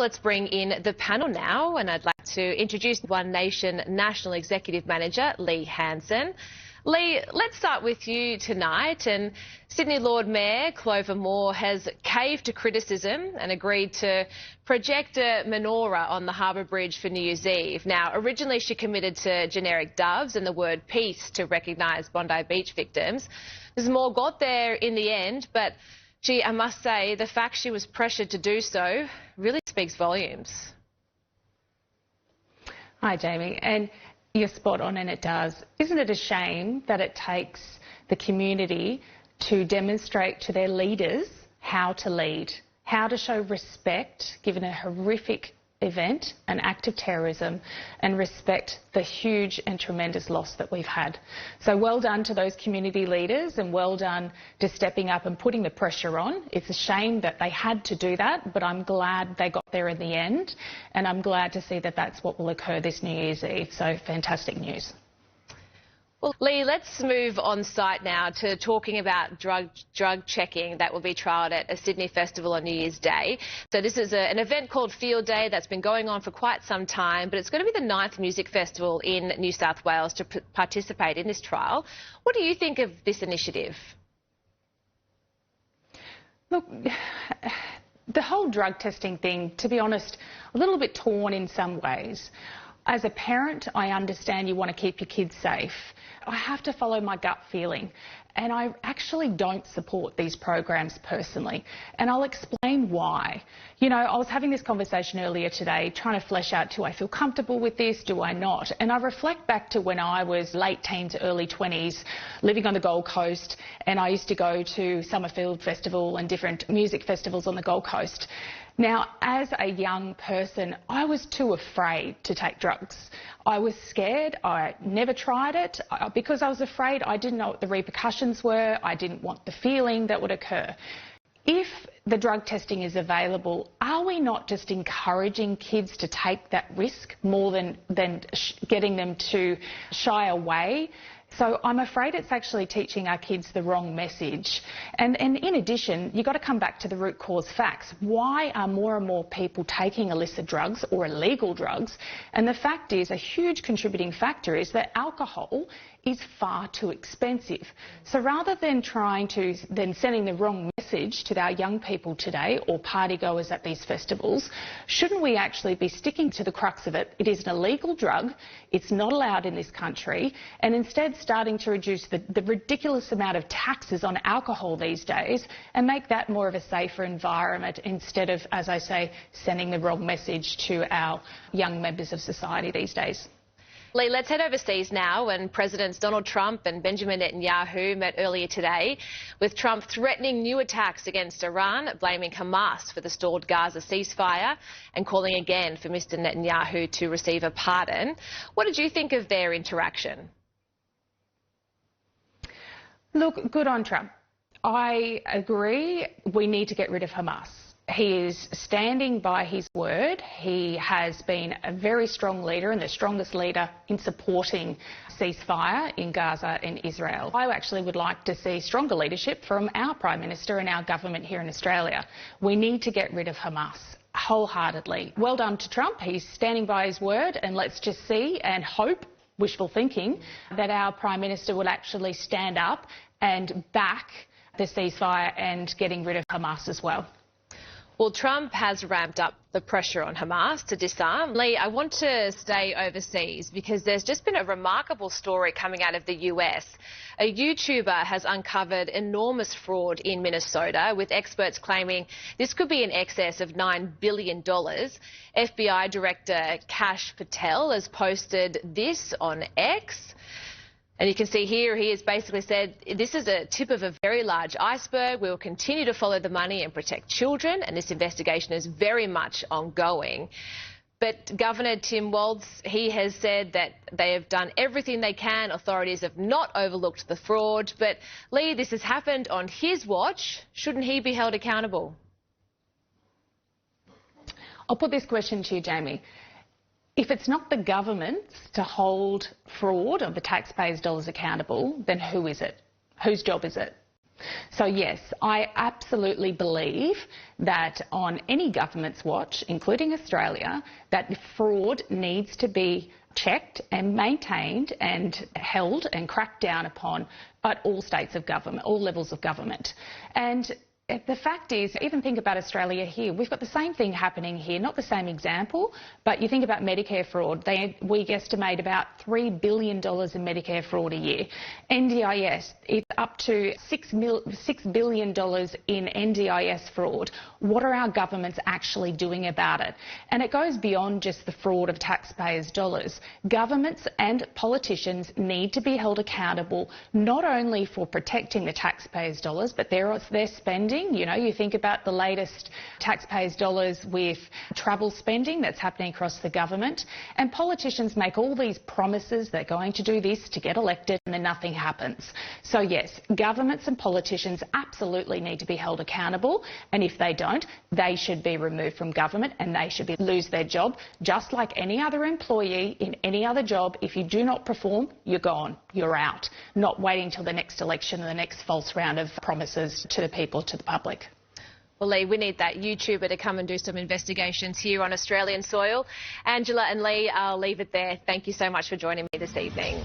Let's bring in the panel now, and I'd like to introduce One Nation National Executive Manager, Lee Hanson. Lee, let's start with you tonight. And Sydney Lord Mayor Clover Moore has caved to criticism and agreed to project a menorah on the Harbour Bridge for New Year's Eve. Now, originally she committed to generic doves and the word peace to recognise Bondi Beach victims. Ms Moore got there in the end, but gee, I must say, the fact she was pressured to do so really speaks volumes. Hi, Jamie. And you're spot on, and it does. Isn't it a shame that it takes the community to demonstrate to their leaders how to lead, how to show respect given a horrific event, an act of terrorism, and respect the huge and tremendous loss that we've had. So well done to those community leaders, and well done to stepping up and putting the pressure on. It's a shame that they had to do that, but I'm glad they got there in the end, and I'm glad to see that that's what will occur this New Year's Eve. So fantastic news. Well, Lee, let's move on site now to talking about drug checking that will be trialled at a Sydney festival on New Year's Day. So this is an event called Field Day that's been going on for quite some time, but it's going to be the 9th music festival in New South Wales to participate in this trial. What do you think of this initiative? Look, the whole drug testing thing, to be honest, a little bit torn in some ways. As a parent, I understand you want to keep your kids safe. I have to follow my gut feeling, and I actually don't support these programs personally, and I'll explain why. You know, I was having this conversation earlier today, trying to flesh out, do I feel comfortable with this, do I not? And I reflect back to when I was late teens, early 20s, living on the Gold Coast, and I used to go to Summerfield Festival and different music festivals on the Gold Coast. Now, as a young person, I was too afraid to take drugs. I was scared. I never tried it because I was afraid. I didn't know what the repercussions were. I didn't want the feeling that would occur. If the drug testing is available, are we not just encouraging kids to take that risk more than getting them to shy away? So I'm afraid it's actually teaching our kids the wrong message. And in addition, you've got to come back to the root cause facts. Why are more and more people taking illicit drugs or illegal drugs? And the fact is, a huge contributing factor is that alcohol is far too expensive. So rather than sending the wrong message to our young people today, or party goers at these festivals, shouldn't we actually be sticking to the crux of it? It is an illegal drug, it's not allowed in this country, and instead starting to reduce the ridiculous amount of taxes on alcohol these days and make that more of a safer environment instead of, as I say, sending the wrong message to our young members of society these days. Lee, let's head overseas now, when Presidents Donald Trump and Benjamin Netanyahu met earlier today, with Trump threatening new attacks against Iran, blaming Hamas for the stalled Gaza ceasefire and calling again for Mr Netanyahu to receive a pardon. What did you think of their interaction? Look, good on Trump. I agree we need to get rid of Hamas. He is standing by his word. He has been a very strong leader and the strongest leader in supporting ceasefire in Gaza and Israel. I actually would like to see stronger leadership from our Prime Minister and our government here in Australia. We need to get rid of Hamas wholeheartedly. Well done to Trump. He's standing by his word, and let's just see and hope, wishful thinking, that our Prime Minister will actually stand up and back the ceasefire and getting rid of Hamas as well. Well, Trump has ramped up the pressure on Hamas to disarm. Lee, I want to stay overseas because there's just been a remarkable story coming out of the US. A YouTuber has uncovered enormous fraud in Minnesota, with experts claiming this could be in excess of $9 billion. FBI Director Kash Patel has posted this on X. And you can see here he has basically said, this is a tip of a very large iceberg. We will continue to follow the money and protect children, and this investigation is very much ongoing. But Governor Tim Walz, he has said that they have done everything they can. Authorities have not overlooked the fraud. But Lee, this has happened on his watch. Shouldn't he be held accountable? I'll put this question to you, Jamie. If it's not the government's to hold fraud of the taxpayers' dollars accountable, then who is it? Whose job is it? So yes, I absolutely believe that on any government's watch, including Australia, that fraud needs to be checked and maintained and held and cracked down upon at all states of government, all levels of government. And the fact is, even think about Australia here. We've got the same thing happening here, not the same example, but you think about Medicare fraud. We estimate about $3 billion in Medicare fraud a year. NDIS, it's up to $6 billion in NDIS fraud. What are our governments actually doing about it? And it goes beyond just the fraud of taxpayers' dollars. Governments and politicians need to be held accountable, not only for protecting the taxpayers' dollars, but their spending. You know, you think about the latest taxpayers' dollars with travel spending that's happening across the government, and politicians make all these promises they're going to do this to get elected and then nothing happens. So yes, governments and politicians absolutely need to be held accountable, and if they don't, they should be removed from government and they should lose their job, just like any other employee in any other job. If you do not perform, you're gone, you're out, not waiting till the next election or the next false round of promises to the people, to the public. Well, Lee, we need that YouTuber to come and do some investigations here on Australian soil. Angela and Lee, I'll leave it there. Thank you so much for joining me this evening.